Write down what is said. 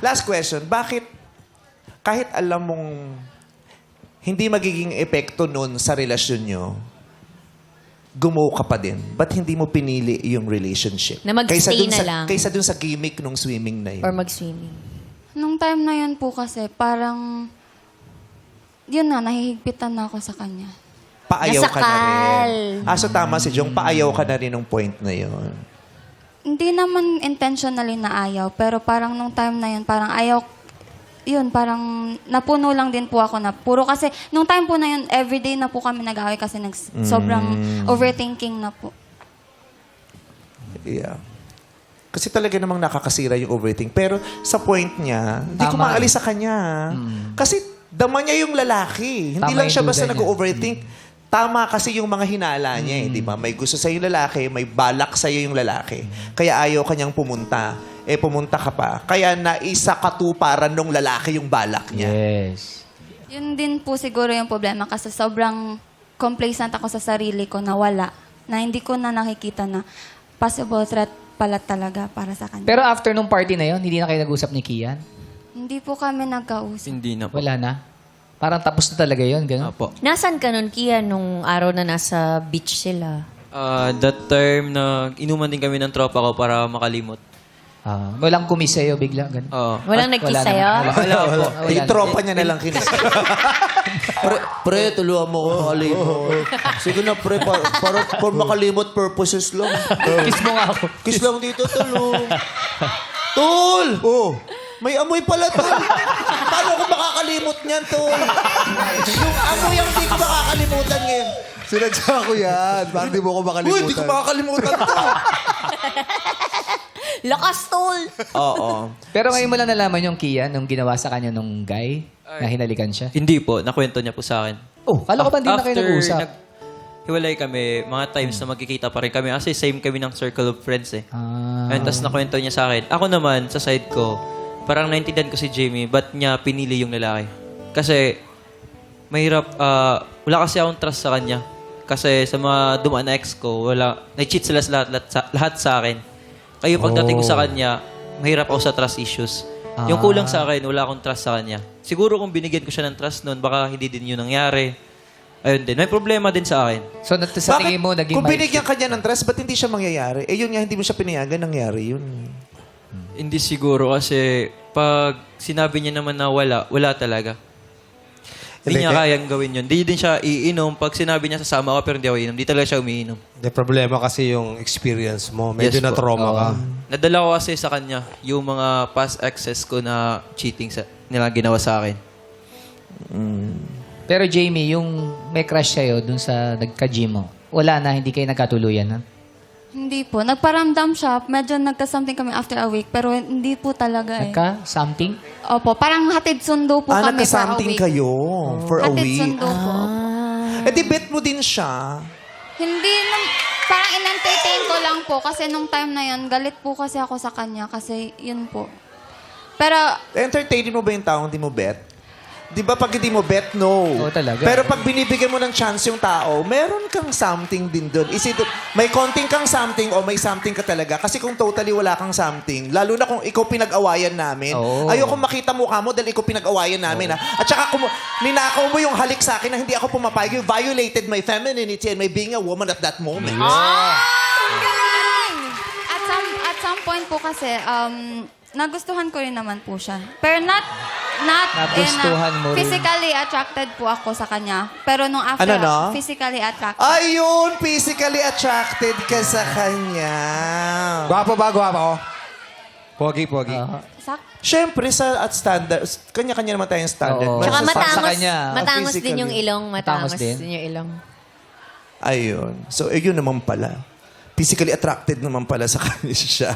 Last question. Bakit kahit alam mong hindi magiging epekto nun sa relasyon nyo, gumawa ka pa din? Ba't hindi mo pinili yung relationship? Na mag-stay na lang. Kaysa dun sa gimmick nung swimming na yun. Or mag-swimming. Nung time na yun po kasi, parang, yun na, nahihigpitan na ako sa kanya. Paayaw ka na Nasakal. rin. So tama si Jong, paayaw ka na rin nung point na yun. Hindi naman intentionally na ayaw, pero parang nung time na yun, parang ayaw, yun, parang napuno lang din po ako na puro kasi, nung time po na yun, everyday na po kami nag-away kasi sobrang overthinking na po. Yeah. Kasi talaga namang nakakasira yung overthink. Pero sa point niya, hindi ko Tama maalis sa kanya. Kasi dama niya yung lalaki. Hindi Tama lang siya yung basta duda niya. nag-overthink. Tama kasi yung mga hinala niya, di ba? May gusto sa'yo yung lalaki, may balak sa'yo yung lalaki. Kaya ayaw kanyang pumunta. Pumunta ka pa. Kaya naisa katuparan nung lalaki yung balak niya. Yes. Yun din po siguro yung problema kasi sobrang complacent ako sa sarili ko na wala. Na hindi ko na nakikita na possible threat pala talaga para sa kanya. Pero after nung party na yon, hindi na kayo nag-usap ni Kian? Hindi po kami nagkausap. Hindi na po. Wala na? Parang tapos na talaga yon, gano'n? Apo. Nasaan ka nun, Kian, nung araw na nasa beach sila? That time na inuman din kami ng tropa ko para makalimot. Walang kumis sa'yo bigla, gano'n? Oo. Walang nag-kiss sa'yo? Wala po. Yung tropa niya na lang kinis. pre, tuluan mo ko makalimot. Sige na, pre, para makalimot purposes lang. Kiss mo nga ako. Kiss lang dito, tol. Tol! Oh. May amoy pala, tol. Paano ko makakalimot niyan, tol? Yung amoy ang hindi ko makakalimutan ngayon. Sinadya ko yan. Bakit di mo ko makalimutan? Uy, hindi ko makakalimutan to. Lakas, tol! Oo. Pero ngayon mo lang nalaman yung Kian nung ginawa sa kanya nung guy na hinalikan siya? Hindi po. Nakwento niya po sa akin. Oh, kala ko ba hindi na kayo nag-usap? Hiwalay kami, mga times na magkikita pa rin kami kasi same kami ng circle of friends eh. And tapos nakwento niya sa akin. Ako naman, sa side ko, parang naintindihan ko si Jamie, ba't niya pinili yung lalaki? Kasi, mahirap, wala kasi akong trust sa kanya. Kasi sa mga dumaan na ex ko, na-cheat sila sa lahat sa akin. Kaya pagdating ko sa kanya, mahirap ako sa trust issues. Yung kulang sa akin, wala akong trust sa kanya. Siguro kung binigyan ko siya ng trust noon, baka hindi din yun nangyari. Ayun din. May problema din sa akin. So, sa tingin mo, naging Kung binigyan ka niya ng trust, ba't hindi siya mangyayari? Yun nga, hindi mo siya pinayagan, nangyari yun. Hindi siguro kasi pag sinabi niya naman na wala talaga. Hindi niya kayang gawin yun. Hindi din siya iinom. Pag sinabi niya sasama ako pero hindi ako iinom, hindi talaga siya umiinom. The problema kasi yung experience mo. Medyo Yes po. na-trauma ka. Nadala ko kasi sa kanya yung mga past exes ko na cheating nila ginawa sa akin. Pero Jamie, yung may crush sa'yo dun sa nagka-gym mo, wala na, hindi kayo nagkatuluyan, ha? Hindi po. Nagparamdam siya. Medyo nagka-something kami after a week, pero hindi po talaga eh. Nagka-something? Opo, parang hatid sundo po kami for a nagka-something week. kayo for a Hatid week. sundo po. Di bet mo din siya. Hindi, parang in-entertain ko lang po kasi nung time na yun, galit po kasi ako sa kanya kasi yun po. Pero, Entertainin mo ba yung taong di mo bet? Di ba pag hindi mo bet, no. Oo, talaga. Pero pag binibigyan mo ng chance yung tao, meron kang something din doon. May konting kang something o may something ka talaga. Kasi kung totally wala kang something, lalo na kung ikaw pinag-awayan namin, Oo. ayoko makita mukha mo dahil ikaw pinag-awayan namin. Ha? At saka ninakaw mo yung halik sa akin na hindi ako pumapayag. You violated my femininity and my being a woman at that moment. at some point po kasi, nagustuhan ko rin naman po siya. Pero not Nagustuhan mo rin. physically attracted po ako sa kanya. Pero nung after, Ano, no? physically attracted. Ayun, physically attracted ka sa kanya. Gwapo ba? Gwapo? Pogi. Siyempre, at standard, kanya-kanya naman tayong standard. Oo. Tsaka Sa- matangos, kanya. matangos Physically. din yung ilong. Matangos Matangos din? din yung ilong. Ayun. So, yun naman pala. Physically attracted naman pala sa kanya siya.